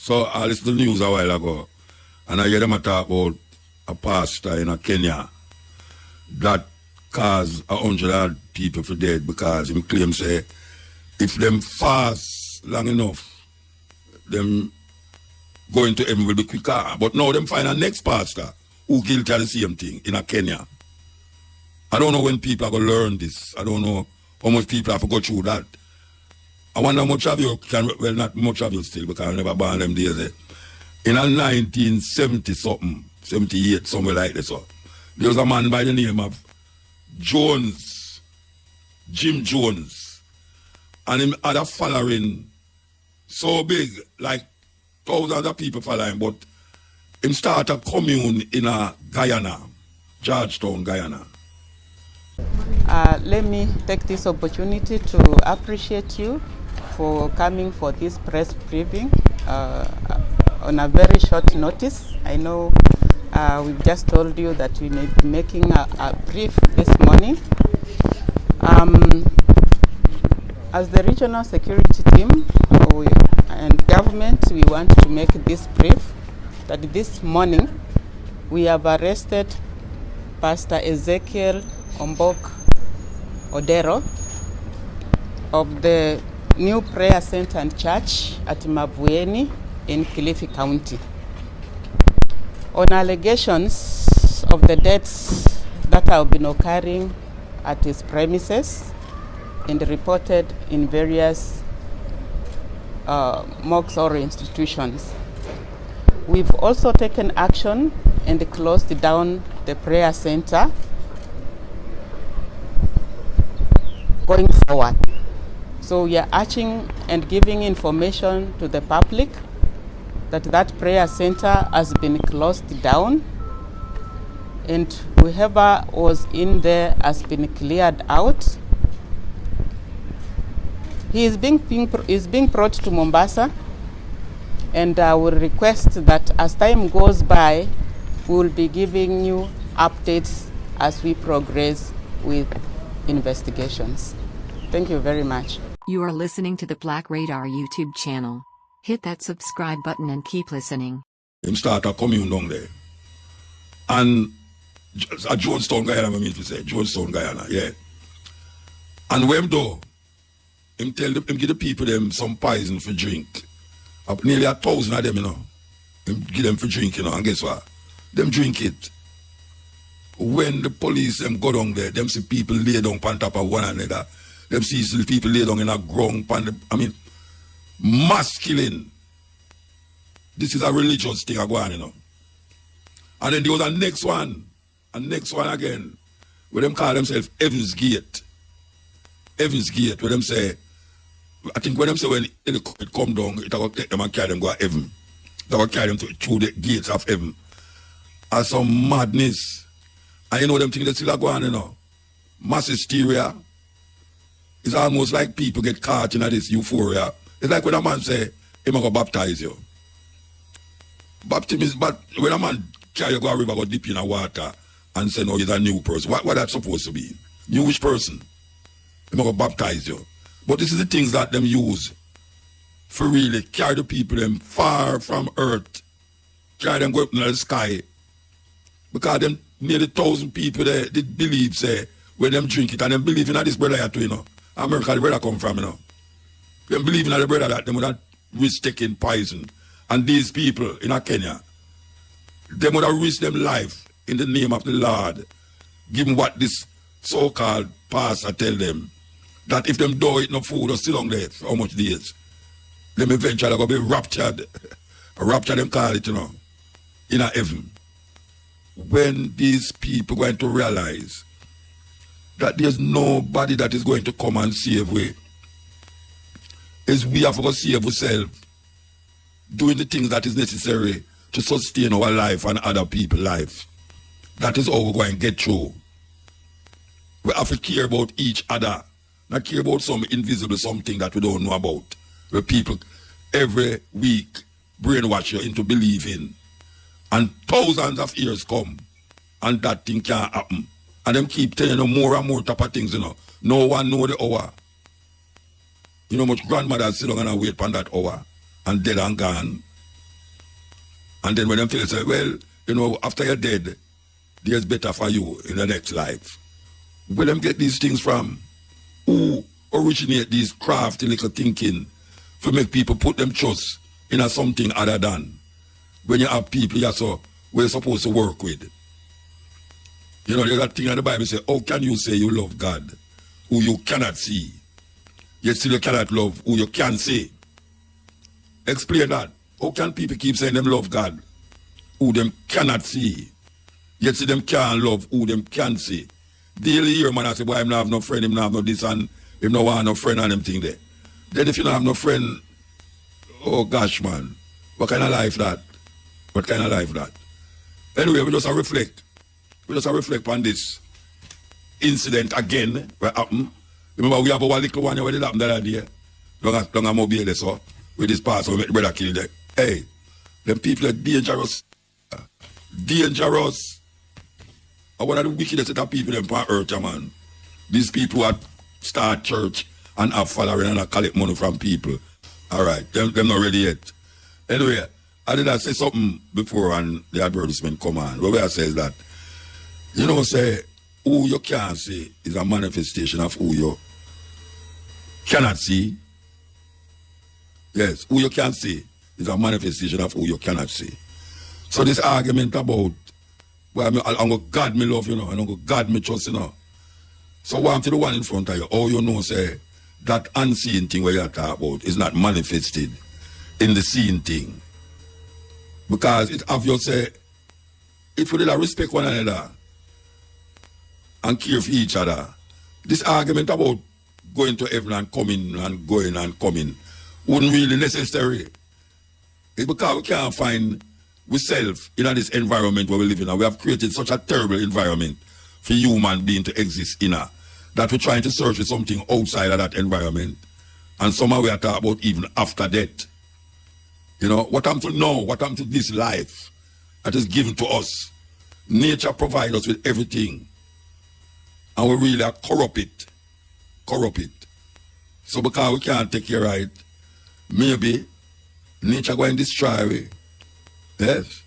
So I listened to the news a while ago, and I hear them talk about a pastor in Kenya that caused 100 people for dead because him claim say if them fast long enough, them going to heaven will be quicker. But now them find a next pastor who guilty of the same thing in Kenya. I don't know when people are going to learn this. I don't know how much people have to go through that. I wonder how much of you can, well, not much of you still, because I never born them days. In 1970 something, 78, somewhere like this. So, there was a man by the name of Jones, Jim Jones, and him had a following so big, like thousands of people following, but him start a commune in Guyana, Georgetown, Guyana. Let me take this opportunity to appreciate you for coming for this press briefing on a very short notice. I know we've just told you that we may be making a brief this morning. As the regional security team and government, we want to make this brief that this morning we have arrested Pastor Ezekiel Odero of the New Prayer Center and Church at Mavueni in Kilifi County on allegations of the deaths that have been occurring at his premises and reported in various mosques or institutions. We've also taken action and closed down the prayer center going forward. So we are urging and giving information to the public that that prayer center has been closed down and whoever was in there has been cleared out. He is being brought to Mombasa, and I will request that as time goes by, we will be giving you updates as we progress with investigations. Thank you very much. You are listening to the Black Radar YouTube channel. Hit that subscribe button and keep listening. Him start a commune down there. And at Jonestown, Guyana, I mean to say, Jonestown, Guyana, yeah. And when do, him tell them, him give the people them some poison for drink. Nearly 1,000 of them, you know. Him give them for drink, you know, and guess what? Them drink it. When the police them go down there, them see people lay down on top of one another. Them see people lay down in a ground, mass killing. This is a religious thing going on, you know. And then there was a next one again, where them call themselves Heaven's Gate. Heaven's Gate, where them say, I think when them say when it come down, it will take them and carry them go to heaven. It will carry them through the gates of heaven. And some madness. And you know them things that still are going on, you know. Mass hysteria. It's almost like people get caught in this euphoria. It's like when a man say, he going to baptize you. Baptism is, but when a man carry you go a river, go deep in the water and say, no, he's a new person. What that's supposed to be? Newish person. He going to baptize you. But this is the things that them use for really carry the people them far from earth. Carry them go up in the sky. Because them nearly 1,000 people there did believe, say, when them drink it, and them believe in this brother here too, you know. America, the brother come from, you know. Them believe in the brother that them would have risk taking poison. And these people in Kenya, them would have risked them life in the name of the Lord, given what this so-called pastor tell them, that if them don't eat no food or still on there for how much days, them eventually going to be raptured. Rapture them call it, you know, in a heaven. When these people going to realize that there's nobody that is going to come and save we, is we have to save ourselves, doing the things that is necessary to sustain our life and other people's life. That is how we're going to get through. We have to care about each other, not care about some invisible something that we don't know about, where people every week brainwash you into believing. And thousands of years come, and that thing can't happen. And them keep telling you more and more type of things, you know. No one know the hour. You know much grandmother sit down and wait for that hour, and dead and gone. And then when them tell you, say, well, you know, after you're dead, there's better for you in the next life. Where them get these things from? Who originate these crafty little thinking to make people put them trust in a something other than when you have people we're supposed to work with. You know, there's that thing in the Bible say, how can you say you love God who you cannot see, yet still you cannot love who you can see? Explain that. How can people keep saying them love God who them cannot see, yet still them can't love who them can see? Daily hear man I say, boy, him not have no friend, him not have no this and him no want no friend and them thing there. Then if you don't have no friend, oh gosh man, what kind of life that? What kind of life that? Anyway, we just reflect. We just reflect on this incident again, what happened. Remember, we have our little one where it happened that day. Don't have mobile, so with this pastor, we met the brother killed them. Hey, them people are dangerous. Dangerous. And one of the wickedest set of people them on earth, man. These people who start church and have following and collect money from people. All right, them not ready yet. Anyway, I did say something before and the advertisement come on. Where I says that, you know, say, who you can't see is a manifestation of who you cannot see. Yes, who you can see is a manifestation of who you cannot see. So this argument about, well, I'm going God me love, you know, and I'm going God me trust, you know. So what I'm to the one in front of you, all you know, say, that unseen thing where you're talking about is not manifested in the seen thing. Because it's obvious, say, if we did respect one another and care for each other, this argument about going to heaven and coming and going and coming wouldn't really necessary. It's because we can't find ourselves in this environment where we live in, and we have created such a terrible environment for human being to exist in, that we're trying to search for something outside of that environment. And somehow we are talking about even after death. You know, what I'm to know, what I'm to this life that is given to us. Nature provides us with everything. And we really are corrupt it. Corrupt it. So because we can't take care of it, maybe nature going to destroy it. Yes.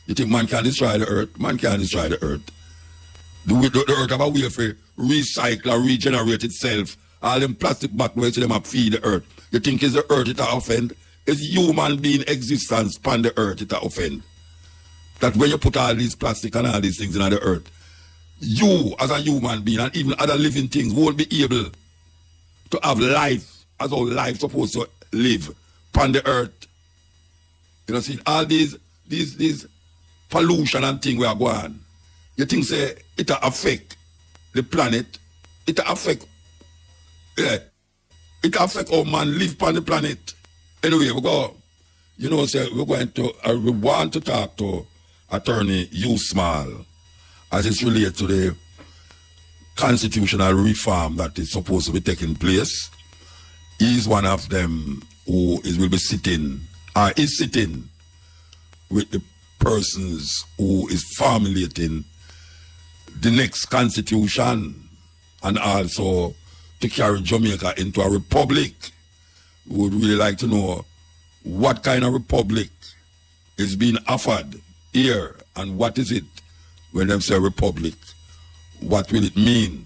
You think man can destroy the earth? Man can't destroy the earth. The earth have a way for recycle or regenerate itself. All them plastic backwards to them up feed the earth. You think it's the earth it offend? It's human being existence upon the earth it offend. That when you put all these plastic and all these things in the earth, you as a human being and even other living things won't be able to have life as all life supposed to live upon the earth. You know, see, all these pollution and things we are going. You think say it affect the planet? It affect how man live upon the planet. Anyway, we go. You know, say we want to talk to Attorney Hugh Small as it's related to the constitutional reform that is supposed to be taking place. He's one of them who will be sitting, or is sitting with the persons who is formulating the next constitution and also to carry Jamaica into a republic. We would really like to know what kind of republic is being offered here and what is it when they say republic. What will it mean?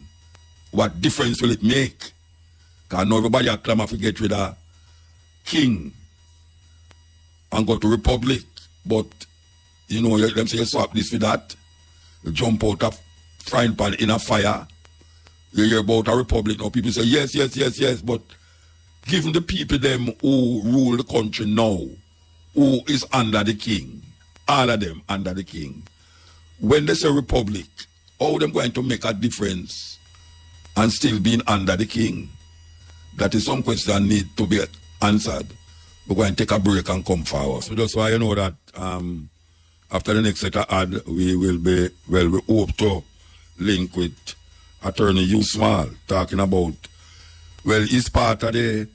What difference will it make? Because now everybody are clamoring to get rid of king and go to republic. But, you know, them say you swap this for that. You jump out of frying pan in a fire. You hear about a republic. Now people say, yes, yes, yes, yes. But given the people them who rule the country now, who is under the king, all of them under the king, when they say republic, how them going to make a difference and still being under the king? That is some question need to be answered. We're going to take a break and come forward. So that's why you know that after the next set of ad, we will be, well, we hope to link with Attorney Hugh Small, talking about, well, he's part of the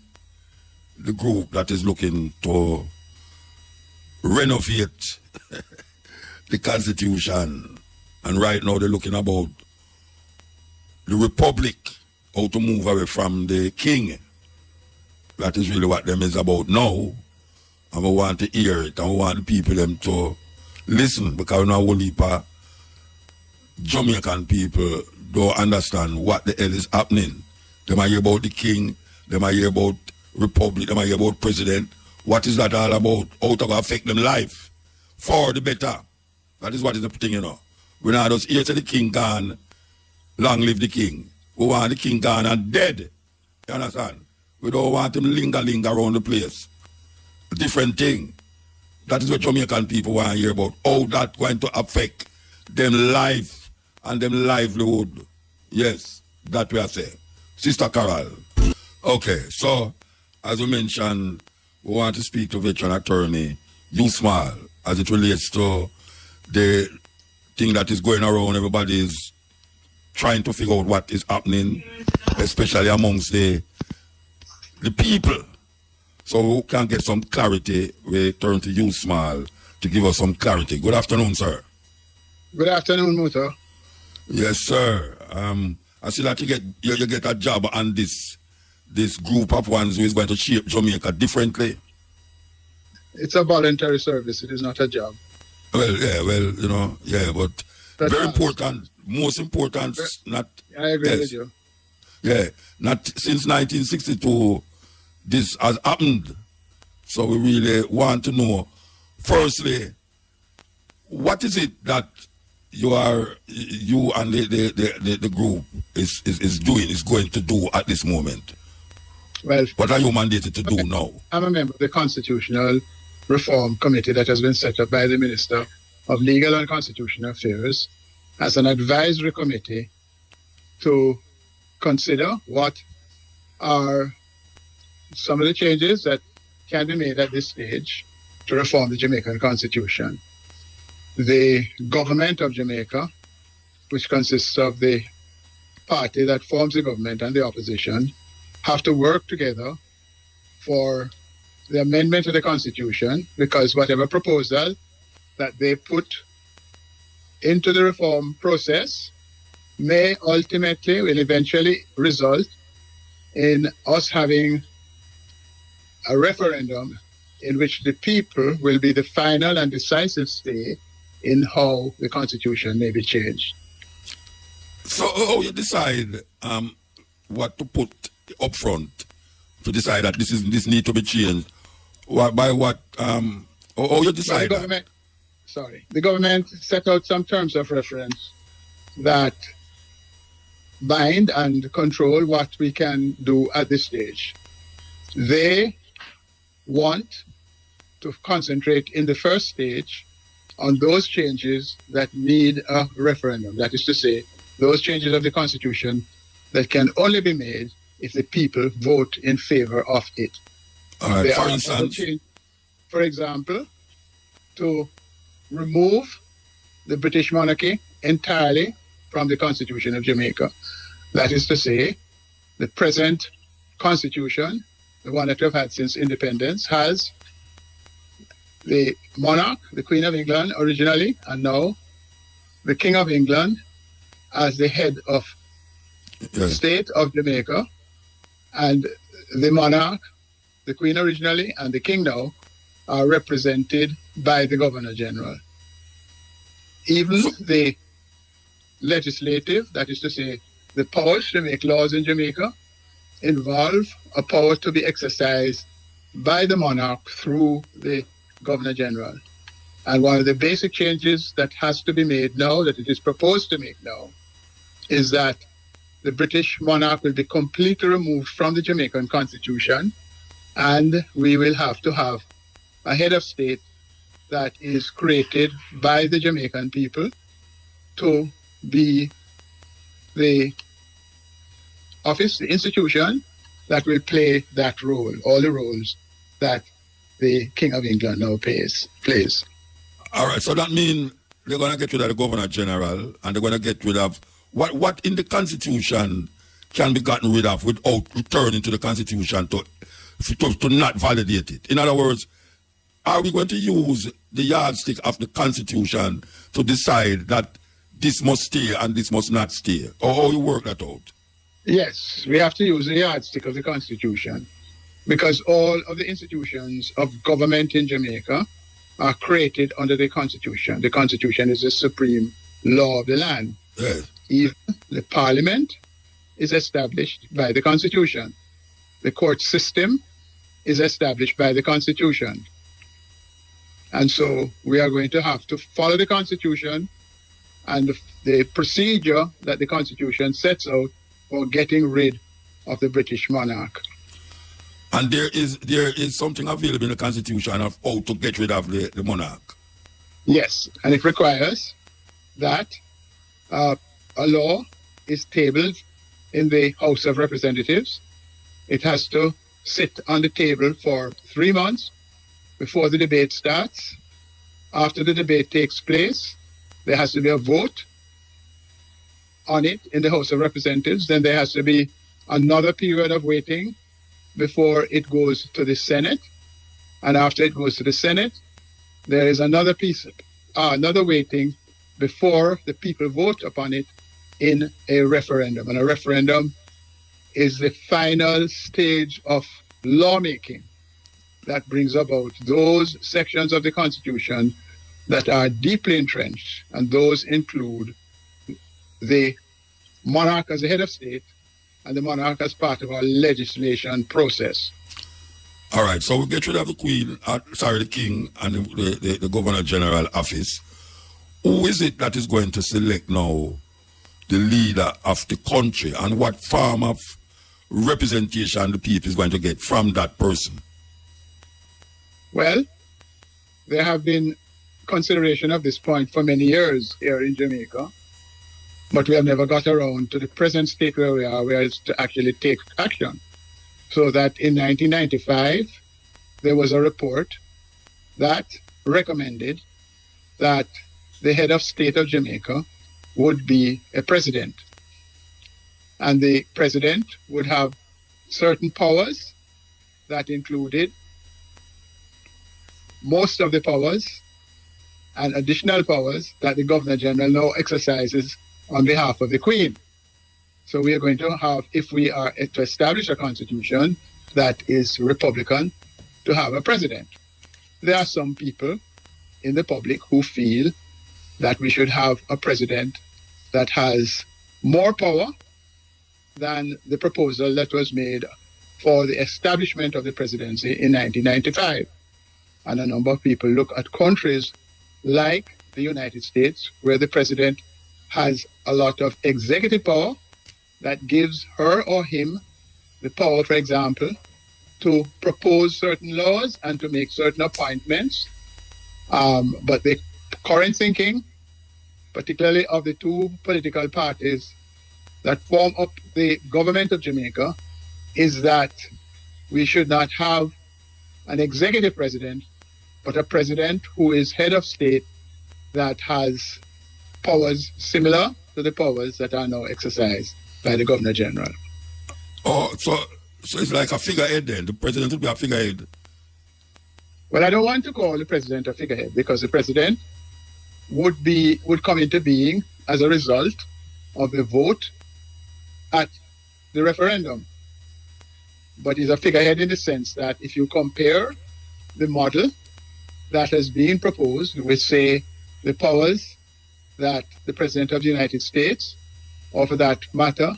group that is looking to renovate the Constitution. And right now they're looking about the republic, how to move away from the king. That is really what them is about now. And we want to hear it, and we want the people them to listen, because now whole heap of Jamaican people don't understand what the hell is happening. They might hear about the king, they might hear about republic, they might hear about president. What is that all about? How to affect them life for the better. That is what is the thing, you know. We now just hear to the king gone, long live the king. We want the king gone and dead. You understand? We don't want him linger around the place. A different thing. That is what Jamaican people want to hear about. How that going to affect them life and them livelihood. Yes, that we are saying. Sister Carol. Okay, so as we mentioned, we want to speak to veteran attorney Small as it relates to the thing that is going around. Everybody is trying to figure out what is happening, especially amongst the people. So we can get some clarity. We turn to you, Small, to give us some clarity. Good afternoon, sir. Good afternoon, Muta. Yes, sir. I see that you get a job on this group of ones who is going to shape Jamaica differently. It's a voluntary service. It is not a job. Well, you know, but that's very important. Most important, not. I agree with you. Yeah, not since 1962. This has happened. So we really want to know, firstly, what is it that you and the group is going to do at this moment? Well, what are you mandated to do now? I'm a member of the Constitutional Reform Committee that has been set up by the Minister of Legal and Constitutional Affairs as an advisory committee to consider what are some of the changes that can be made at this stage to reform the Jamaican Constitution. The government of Jamaica, which consists of the party that forms the government and the opposition, have to work together for the amendment of the Constitution, because whatever proposal that they put into the reform process may ultimately, will eventually result in us having a referendum in which the people will be the final and decisive say in how the Constitution may be changed. So how you decide what to put up front to decide that this need to be changed? By what? How you decide that? The government set out some terms of reference that bind and control what we can do at this stage. They want to concentrate in the first stage on those changes that need a referendum. That is to say, those changes of the Constitution that can only be made if the people vote in favor of it. All right, for instance, for example, to remove the British monarchy entirely from the Constitution of Jamaica. That is to say, the present Constitution, the one that we've had since independence, has the monarch, the Queen of England originally, and now the King of England as the head of the state of Jamaica, and the monarch, the Queen originally, and the King now are represented by the Governor General. Even the legislative, that is to say, the powers to make laws in Jamaica, involve a power to be exercised by the monarch through the Governor General. And one of the basic changes that has to be made now, that it is proposed to make now, is that the British monarch will be completely removed from the Jamaican Constitution, and we will have to have a head of state that is created by the Jamaican people to be the office, the institution that will play that role, all the roles that the King of England now plays. All right, so that means they're going to get rid of the Governor General, and they're going to get rid of what in the Constitution can be gotten rid of without returning to the Constitution to not validate it. In other words, are we going to use the yardstick of the Constitution to decide that this must stay and this must not stay? Or how you work that out? Yes, we have to use the yardstick of the Constitution, because all of the institutions of government in Jamaica are created under the Constitution. The Constitution is the supreme law of the land. Yes. Even the Parliament is established by the Constitution. The court system is established by the Constitution. And so we are going to have to follow the Constitution and the procedure that the Constitution sets out for getting rid of the British monarch. And there is something available in the Constitution of how to get rid of the monarch. Yes, and it requires that a law is tabled in the House of Representatives. It has to sit on the table for 3 months before the debate starts. After the debate takes place, there has to be a vote on it in the House of Representatives. Then there has to be another period of waiting before it goes to the Senate. And after it goes to the Senate, there is another waiting before the people vote upon it in a referendum. And a referendum is the final stage of lawmaking that brings about those sections of the Constitution that are deeply entrenched, and those include the monarch as the head of state and the monarch as part of our legislation process. All right, so we get rid of the the king and the governor general office. Who is it that is going to select now the leader of the country, and what form of representation the people is going to get from that person? Well, there have been consideration of this point for many years here in Jamaica, but we have never got around to the present state where we are, where it's to actually take action. So that in 1995, there was a report that recommended that the head of state of Jamaica would be a president. And the president would have certain powers that included most of the powers and additional powers that the Governor General now exercises on behalf of the Queen. So we are going to have, if we are to establish a constitution that is Republican, to have a president. There are some people in the public who feel that we should have a president that has more power than the proposal that was made for the establishment of the presidency in 1995. And a number of people look at countries like the United States, where the president has a lot of executive power that gives her or him the power, for example, to propose certain laws and to make certain appointments. But the current thinking, particularly of the two political parties that form up the government of Jamaica, is that we should not have an executive president, but a president who is head of state that has powers similar to the powers that are now exercised by the Governor General. Oh, so it's like a figurehead then? The president would be a figurehead? Well, I don't want to call the president a figurehead, because the president would come into being as a result of the vote at the referendum. But he's a figurehead in the sense that if you compare the model that has been proposed with, say, the powers that the President of the United States, or for that matter,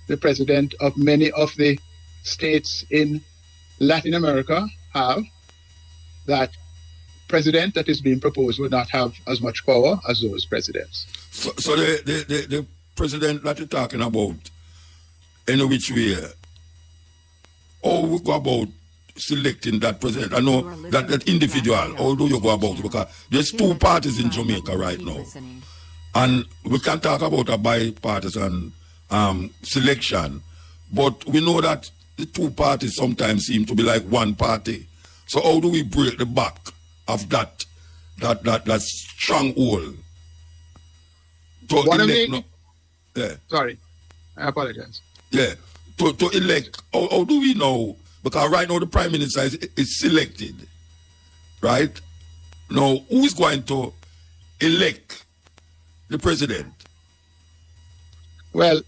the President of many of the states in Latin America have, that president that is being proposed would not have as much power as those presidents. So the president that you're talking about, in which way, how we go about selecting that president? I know that individual, how do you go about it? Because there's two parties in Jamaica right now. And we can talk about a bipartisan selection, but we know that the two parties sometimes seem to be like one party. So how do we break the back of that stronghold? Sorry, I apologize. Yeah, to elect, how do we know? Because right now the Prime Minister is selected, right? Now, who is going to elect the president? Well,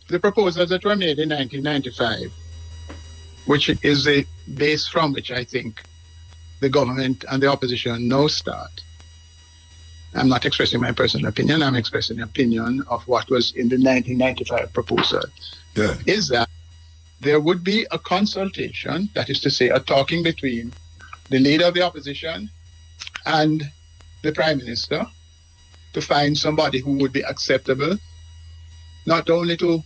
the proposals that were made in 1995, which is the base from which I think the government and the opposition now start, I'm not expressing my personal opinion, I'm expressing the opinion of what was in the 1995 proposal, is that there would be a consultation, that is to say, a talking between the leader of the opposition and the Prime Minister to find somebody who would be acceptable, not only to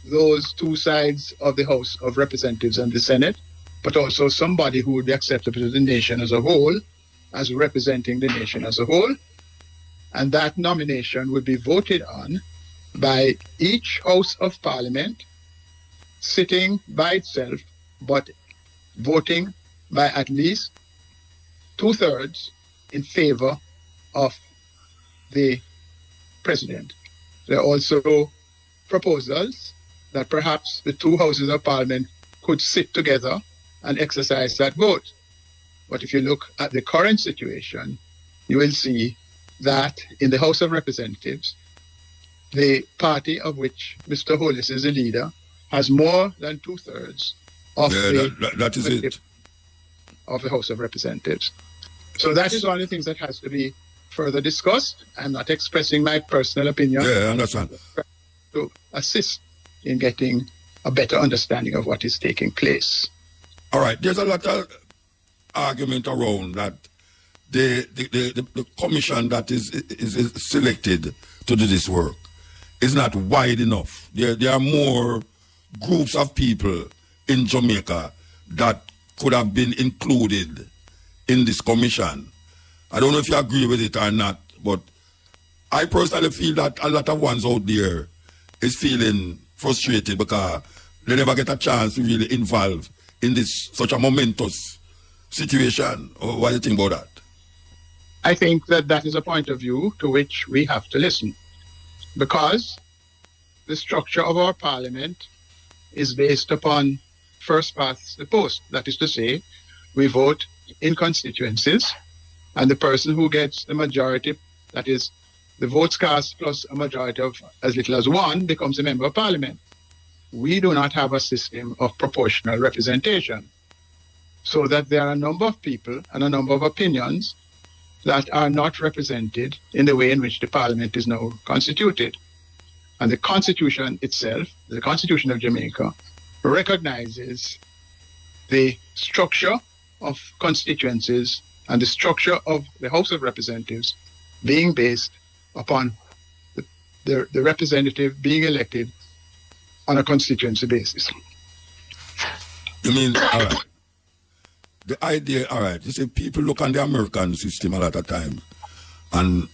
those two sides of the House of Representatives and the Senate, but also somebody who would be acceptable to the nation as a whole, as representing the nation as a whole. And that nomination would be voted on by each House of Parliament, sitting by itself, but voting by at least 2/3 in favor of the president. There are also proposals that perhaps the two Houses of Parliament could sit together and exercise that vote. But if you look at the current situation, you will see that in the House of Representatives, the party of which Mr. Hollis is the leader has more than 2/3 of that is it. Of the House of Representatives. So that is one of the things that has to be further discussed. I'm not expressing my personal opinion. Yeah, I understand. To assist in getting a better understanding of what is taking place. All right, there's a lot of argument around that the commission that is selected to do this work is not wide enough. There are more groups of people in Jamaica that could have been included in this commission. I don't know if you agree with it or not, but I personally feel that a lot of ones out there is feeling frustrated because they never get a chance to really involve in this such a momentous situation. What do you think about that? I think that that is a point of view to which we have to listen, because the structure of our parliament is based upon first past the post. That is to say, we vote in constituencies, and the person who gets the majority, that is, the votes cast plus a majority of as little as one, becomes a member of parliament. We do not have a system of proportional representation, so that there are a number of people and a number of opinions that are not represented in the way in which the parliament is now constituted. And the constitution itself, the Constitution of Jamaica, recognizes the structure of constituencies and the structure of the House of Representatives being based upon the representative being elected on a constituency basis. You mean, all right. The idea, all right, you see, people look on the American system a lot of times and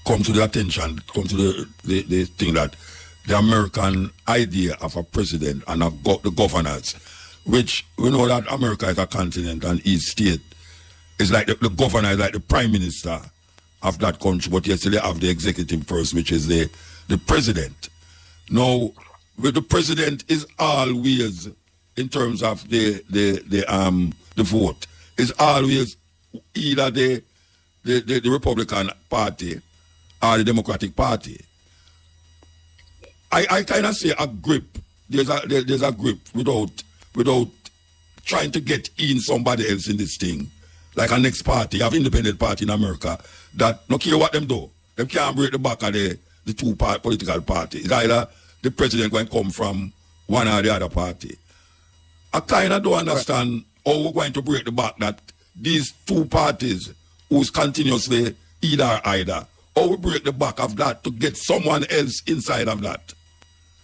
come to the attention, come to the thing that the American idea of a president and the governors, which we know that America is a continent and each state is like the governor is like the prime minister of that country, but yes, they have the executive first, which is the president. Now, with the president is always, in terms of the vote, is always either the Republican Party or the Democratic Party. I kind of say a grip. There's a grip without trying to get in somebody else in this thing. Like a next party, you have independent party in America that no care what them do, them can't break the back of the two political parties. It's either the president going to come from one or the other party. I kind of don't understand how we're going to break the back that these two parties who's continuously either, how we break the back of that to get someone else inside of that.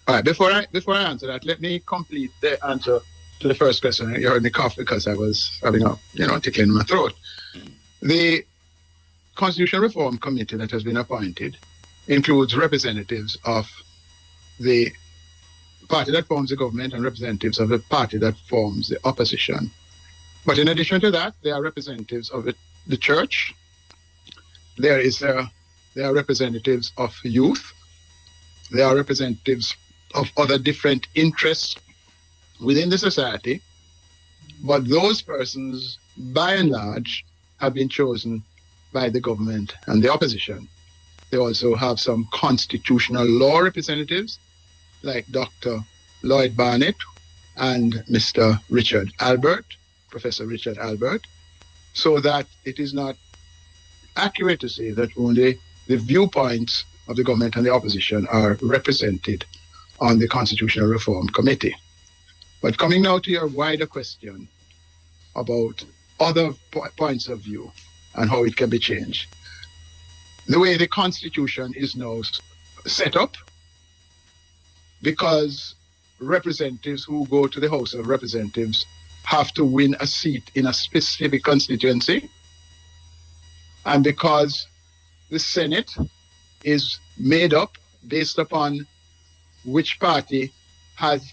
All right, before I answer that, let me complete the answer to the first question. You heard me cough because I was having a tickling in my throat. The Constitutional Reform Committee that has been appointed includes representatives of the party that forms the government and representatives of the party that forms the opposition. But in addition to that, there are representatives of the church. There are representatives of youth. There are representatives of other different interests within the society. But those persons, by and large, have been chosen by the government and the opposition. They also have some constitutional law representatives, like Dr. Lloyd Barnett and Mr. Richard Albert, Professor Richard Albert. so that it is not accurate to say that only the viewpoints of the government and the opposition are represented on the Constitutional Reform Committee. But coming now to your wider question about other points of view and how it can be changed. The way the Constitution is now set up, because representatives who go to the House of Representatives have to win a seat in a specific constituency, and because the Senate is made up based upon which party has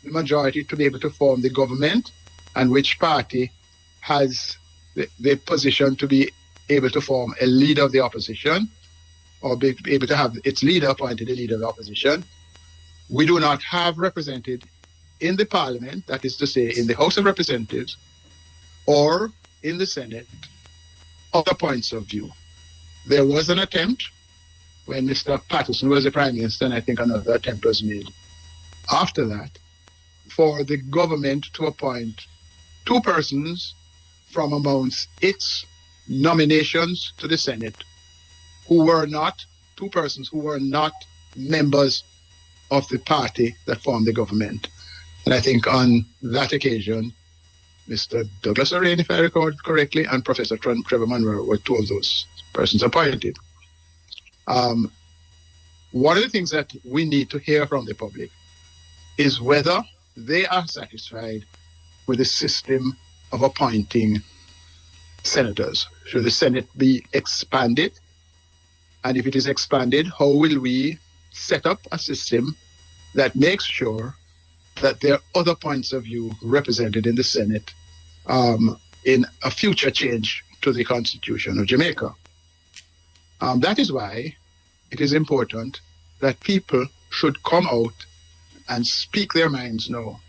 the majority to be able to form the government and which party has the position to be able to form a leader of the opposition or be able to have its leader appointed the leader of the opposition. We do not have represented in the Parliament, that is to say in the House of Representatives or in the Senate, other points of view. There was an attempt when Mr. Patterson was the Prime Minister, and I think another attempt was made after that, for the government to appoint two persons from amongst its nominations to the Senate who were not, two persons who were not members of the party that formed the government. And I think on that occasion, Mr. Douglas O'Rain, if I recall correctly, and Professor Trevor Munro were two of those persons appointed. One of the things that we need to hear from the public is whether they are satisfied with the system of appointing senators. Should the Senate be expanded? And if it is expanded, how will we set up a system that makes sure that there are other points of view represented in the Senate in a future change to the Constitution of Jamaica? That is why it is important that people should come out and speak their minds now.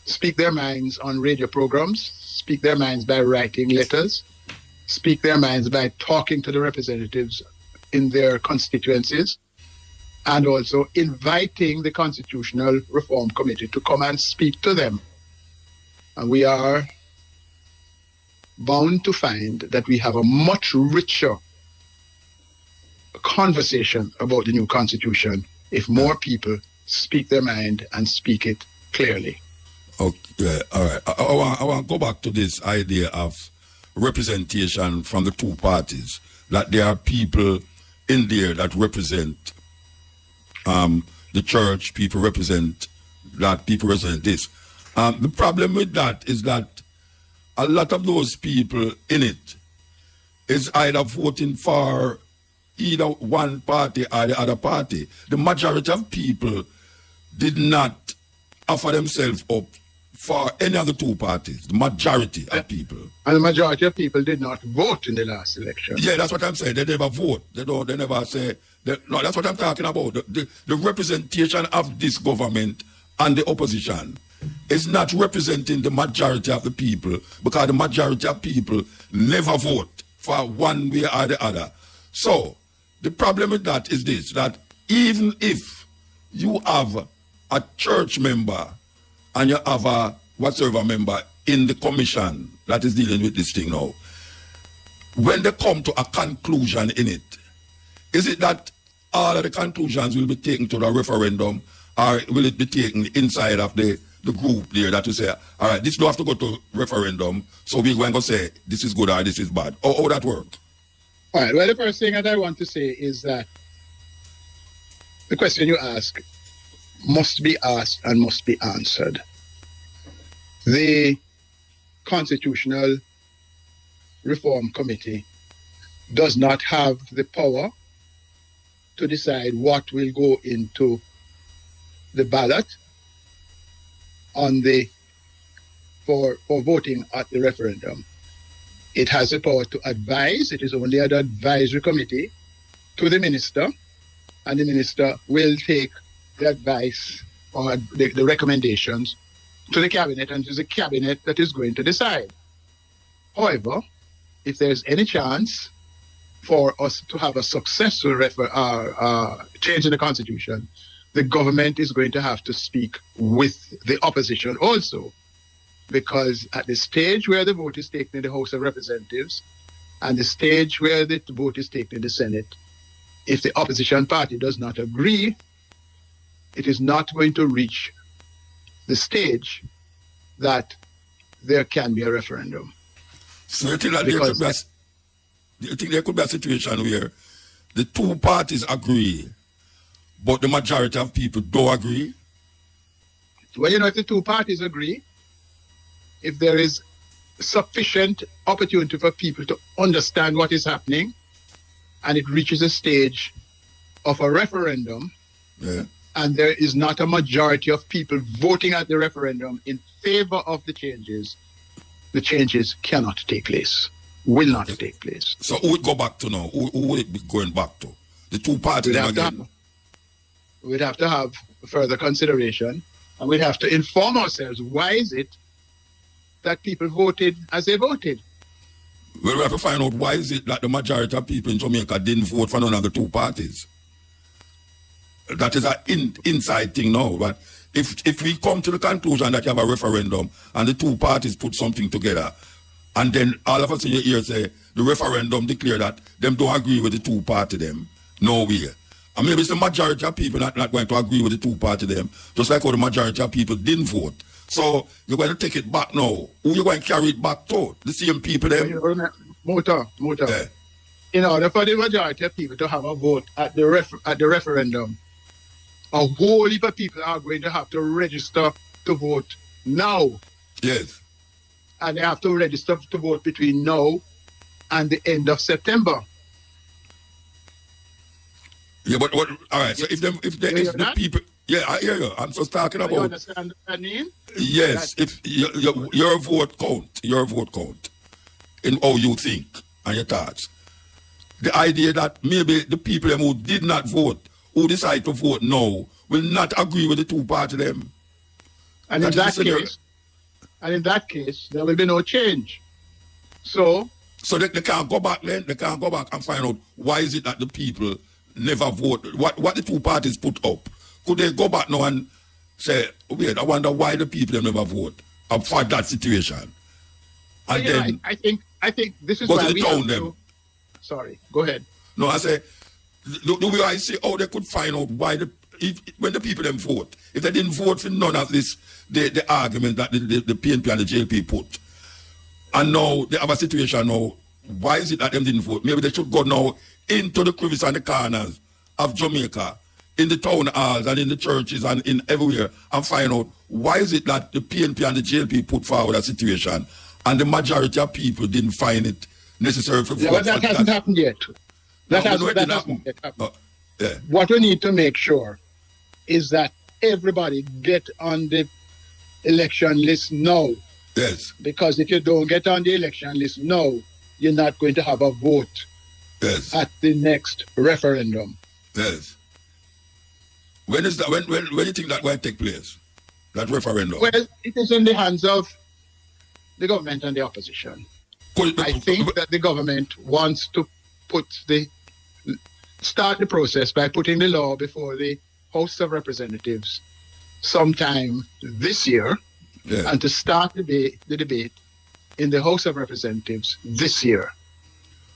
Speak their minds on radio programs, speak their minds by writing letters, speak their minds by talking to the representatives in their constituencies, and also inviting the Constitutional Reform Committee to come and speak to them. And we are bound to find that we have a much richer conversation about the new Constitution if more people speak their mind and speak it clearly. Okay, all right. I want to go back to this idea of representation from the two parties, that there are people in there that represent the church, people represent that, people represent this. The problem with that is that a lot of those people in it is either voting for either one party or the other party. The majority of people did not offer themselves up for any of the two parties. The majority of people. And the majority of people did not vote in the last election. Yeah, that's what I'm saying. They never vote. They never say. No, that's what I'm talking about. The representation of this government and the opposition is not representing the majority of the people, because the majority of people never vote for one way or the other. So the problem with that is this, that even if you have a church member and you have a whatsoever member in the commission that is dealing with this thing now, when they come to a conclusion in it, is it that all of the conclusions will be taken to the referendum, or will it be taken inside of the group there that will say, all right, this don't have to go to referendum, so we're going to say this is good or this is bad? How that work? All right, well, the first thing that I want to say is that the question you ask must be asked and must be answered. The Constitutional Reform Committee does not have the power to decide what will go into the ballot on for voting at the referendum. It has the power to advise. It is only an advisory committee to the minister, and the minister will take the advice or the recommendations to the cabinet, and it is the cabinet that is going to decide. However, if there's any chance for us to have a successful change in the Constitution, the government is going to have to speak with the opposition also. because at the stage where the vote is taken in the House of Representatives and the stage where the vote is taken in the Senate, if the opposition party does not agree, it is not going to reach the stage that there can be a referendum. So you think that you think there could be a situation where the two parties agree, but the majority of people don't agree? Well, if the two parties agree, if there is sufficient opportunity for people to understand what is happening, and it reaches a stage of a referendum, and there is not a majority of people voting at the referendum in favor of the changes cannot take place, will not take place. So who would go back to now? Who would it be going back to? The two parties again? We'd have to have further consideration, and we'd have to inform ourselves, why is it that people voted as they voted? Well, we have to find out why is it that the majority of people in Jamaica didn't vote for none of the two parties. That is an inside thing now. But if we come to the conclusion that you have a referendum and the two parties put something together, and then all of a sudden you hear say the referendum declare that them don't agree with the two party them, no way. And maybe it's the majority of people not going to agree with the two party them, just like how the majority of people didn't vote. So you're going to take it back now. Who you going to carry it back to? The same people them? Muta. Yeah. In order for the majority of people to have a vote at the referendum, a whole heap of people are going to have to register to vote now. Yes. And they have to register to vote between now and the end of September. Yeah, but what? All right. So if the people, yeah, I hear you. I'm just talking about. You understand what I mean? Yes. If your vote count in how you think and your thoughts. The idea that maybe the people who did not vote, who decide to vote now, will not agree with the two party them. And in that case, there will be no change. So they can't go back then. They can't go back and find out why is it that the people never vote. What the two parties put up. Could they go back now and say, wait, I wonder why the people never vote for that situation? And then I think this is why we have to. Sorry, go ahead. No, I say the way I see how they could find out why when the people them vote, if they didn't vote for none of this, the argument that the PNP and the JLP put, and now they have a situation now, why is it that them didn't vote? Maybe they should go now into the crevices and the corners of Jamaica, in the town halls and in the churches and in everywhere, and find out why is it that the PNP and the JLP put forward a situation and the majority of people didn't find it necessary for vote. But that hasn't happened yet. That hasn't yet happened. What we need to make sure is that everybody get on the election list now. Yes. Because if you don't get on the election list now, you're not going to have a vote at the next referendum. Yes. When is that? When do you think that will take place? That referendum? Well, it is in the hands of the government and the opposition. I think that the government wants to start the process by putting the law before the House of Representatives sometime this year, and to start the debate in the House of Representatives this year.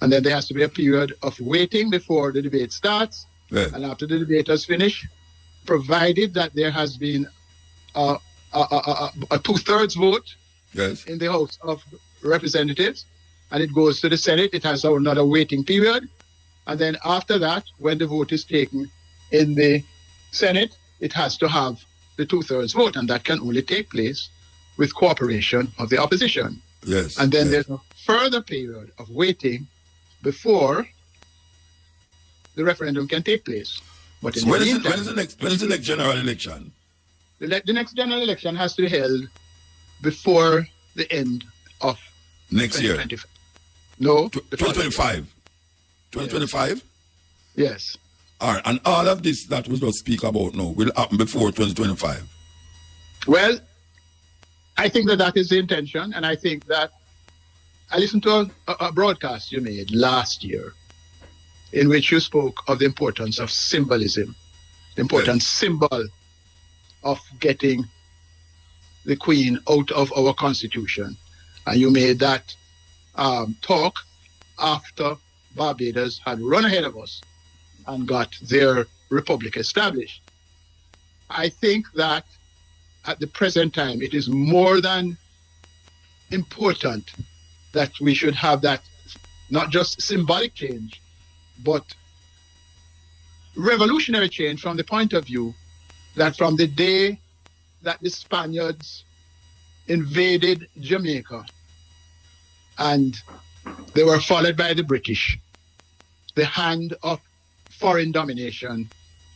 And then there has to be a period of waiting before the debate starts, and after the debate has finished, provided that there has been a two-thirds vote in the House of Representatives, and it goes to the Senate, it has another waiting period. And then after that, when the vote is taken in the Senate, it has to have the two-thirds vote, and that can only take place with cooperation of the opposition. Yes. And then there's a further period of waiting before the referendum can take place. But in when is the next general election? The next general election has to be held before the end of next year. No, 2025. 2025? Yes. All right, and all of this that we will speak about now will happen before 2025. Well, I think that is the intention, and I think that I listened to a broadcast you made last year in which you spoke of the importance of symbolism, the important symbol of getting the Queen out of our Constitution. And you made that talk after Barbados had run ahead of us and got their republic established. I think that at the present time, it is more than important that we should have that, not just symbolic change, but revolutionary change from the point of view that from the day that the Spaniards invaded Jamaica and they were followed by the British, the hand of foreign domination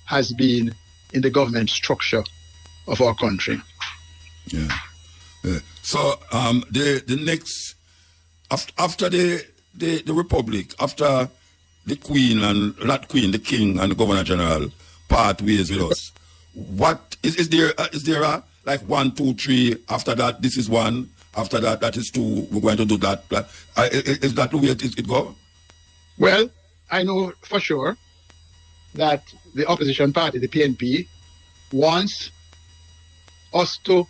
has been in the government structure of our country. Yeah. So the next, after the Republic, after the Queen and not Queen, the King and the Governor General part ways with us, what is there a like 1, 2, 3 after that? This is 1. After that, that is 2. We're going to do that. Is that the way it go? Well, I know for sure that the opposition party, the PNP, wants us to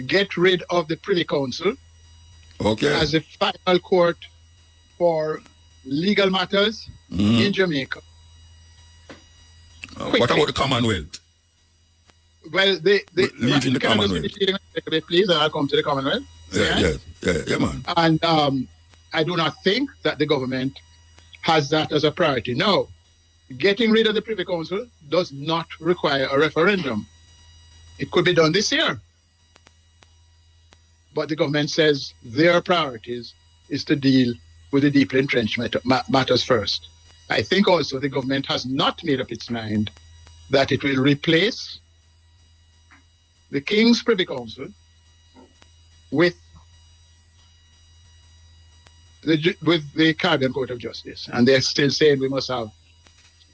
get rid of the Privy Council as a final court for legal matters in Jamaica. What about the Commonwealth? Well, leaving the Commonwealth. Please, and I'll come to the Commonwealth. Yeah, man. And I do not think that the government has that as a priority. No, getting rid of the Privy Council does not require a referendum. It could be done this year. But the government says their priorities is to deal with the deeply entrenched matters first. I think also the government has not made up its mind that it will replace the King's Privy Council with the Caribbean Court of Justice. And they're still saying we must have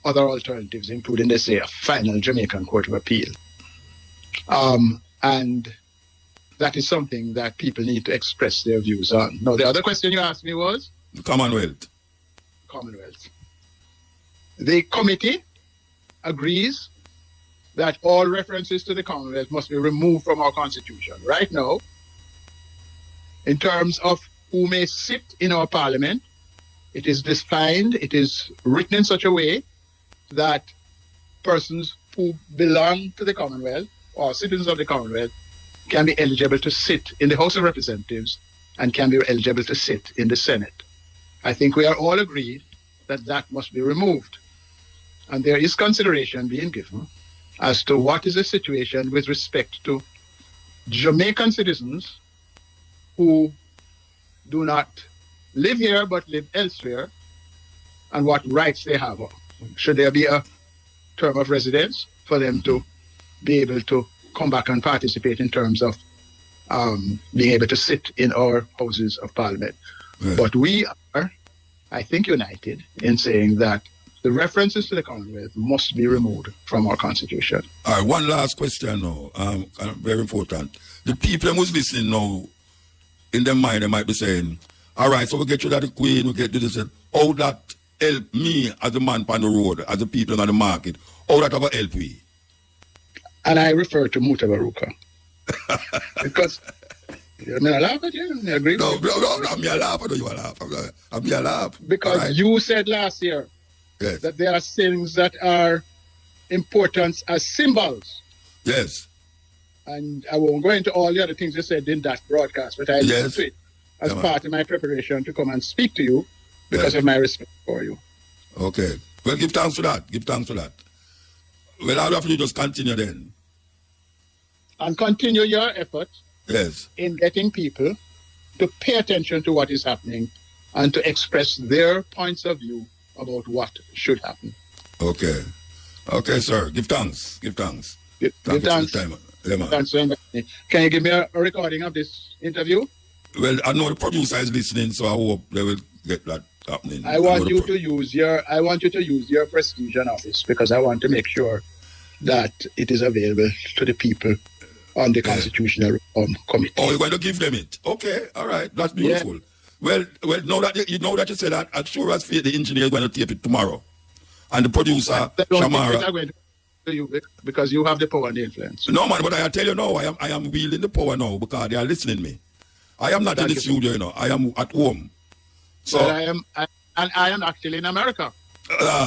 other alternatives, including, they say, a final Jamaican Court of Appeal. And that is something that people need to express their views on. Now, the other question you asked me was? The Commonwealth. Commonwealth. The committee agrees that all references to the Commonwealth must be removed from our Constitution. Right now, in terms of who may sit in our Parliament, it is defined, it is written in such a way that persons who belong to the Commonwealth or citizens of the Commonwealth can be eligible to sit in the House of Representatives and can be eligible to sit in the Senate. I think we are all agreed that that must be removed. And there is consideration being given as to what is the situation with respect to Jamaican citizens who do not live here but live elsewhere and what rights they have. Should there be a term of residence for them to be able to come back and participate in terms of being able to sit in our Houses of Parliament. Yeah. But we are, I think, united in saying that the references to the Commonwealth must be removed from our Constitution. All right, one last question now, very important. The people who's listening now, in their mind, they might be saying, all right, so we get rid of the Queen, we get to this, how that help me as a man on the road, as a people on the market, how that ever help we? And I refer to Mutabaruka. Because, I mean, I laugh at you, I agree with you. No, I'm here laugh, I know you are laugh. I'm here laugh. Because you said last year that there are things that are important as symbols. Yes. And I won't go into all the other things you said in that broadcast, but I listened to it as part of my preparation to come and speak to you because of my respect for you. Okay. Well, give thanks for that. Give thanks for that. Well, I'll have you just continue then. And continue your effort in getting people to pay attention to what is happening and to express their points of view about what should happen. Okay. Okay, sir. Give thanks. Give thanks. Give thanks. Yeah, man. Thanks for inviting me. Can you give me a recording of this interview? Well, I know the producer is listening, so I hope they will get that happening. I want you to use your prestige and office because I want to make sure that it is available to the people on the Constitutional Reform Committee. Oh, you're going to give them it? Okay, all right, that's beautiful. Yeah. Well, now that you say that, I'm sure as fate the engineer is going to tape it tomorrow, and the producer Shamara. to you because you have the power and the influence. No, man, but I tell you now, I am wielding the power now because they are listening to me. I am not in the studio, you know. I am at home. So well, I am actually in America.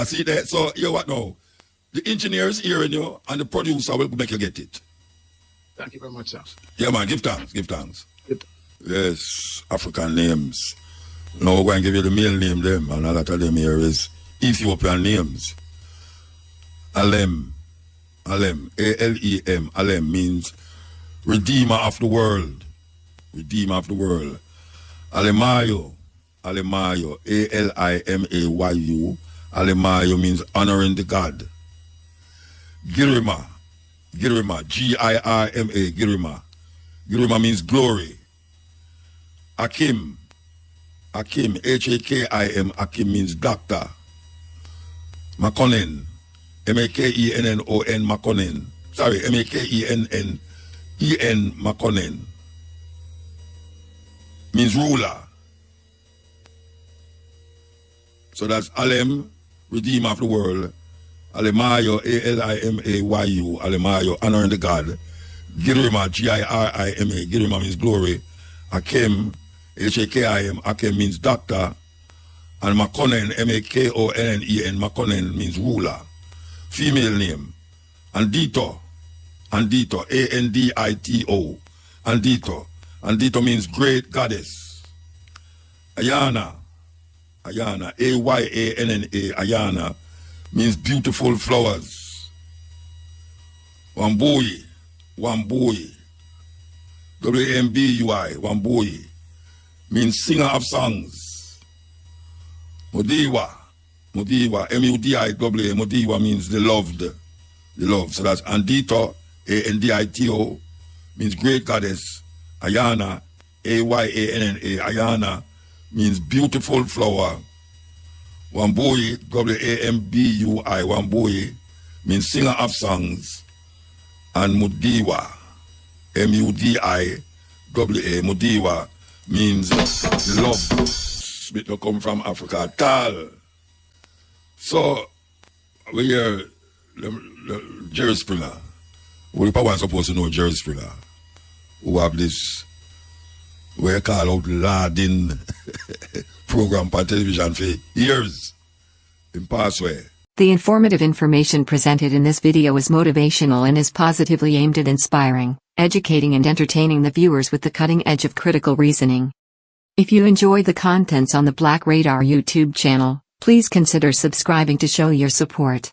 See that? So you know what now? The engineer is hearing you, and the producer will make you get it. Thank you very much, sir. Yeah, man. Give thanks. Give thanks. Yep. Yes, African names. Now we're going to give you the male name, them, and a lot of them here is Ethiopian names. Alem, A-L-E-M, Alem means Redeemer of the world. Redeemer of the world. Alemayo, A-L-I-M-A-Y-U. Alemayo means honoring the God. Girima, G-I-R-M-A, Girima. Girima means glory. Akim, H-A-K-I-M, Akim means doctor. Makonnen, M-A-K-E-N-N-O-N, Makonnen. Sorry, M-A-K-E-N-N-E-N, Makonnen. Means ruler. So that's Alem, Redeemer of the world. Alemayo, A-L-I-M-A-Y-U, Alemayo, honoring the God. Girima, G-I-R-I-M-A, Girima means glory. Akim, H-A-K-I-M, Akim means doctor. And Makonnen, M-A-K-O-N-N-E-N, Makonnen means ruler. Female name. Andito, A-N-D-I-T-O, Andito. Andito means great goddess. Ayana, A-Y-A-N-N-A, Ayana means beautiful flowers. Wambui, W-A-M-B-U-I, Wambui means singer of songs. Mudiwa, M-U-D-I-W-A, Mudiwa means the loved. So that's Andito, A-N-D-I-T-O, means great goddess. Ayana, A-Y-A-N-N-A, Ayana means beautiful flower. Wambui, W-A-M-B-U-I, Wambui means singer of songs. And Mudiwa, M-U-D-I-W-A, Mudiwa means the love. It will come from Africa. Tal. So, we hear Jerry Springer. We probably supposed to know Jerry Springer, who have this, we call out Ladin program on television for years in Passway. The informative information presented in this video is motivational and is positively aimed at inspiring, educating and entertaining the viewers with the cutting edge of critical reasoning. If you enjoy the contents on the Black Radar YouTube channel, please consider subscribing to show your support.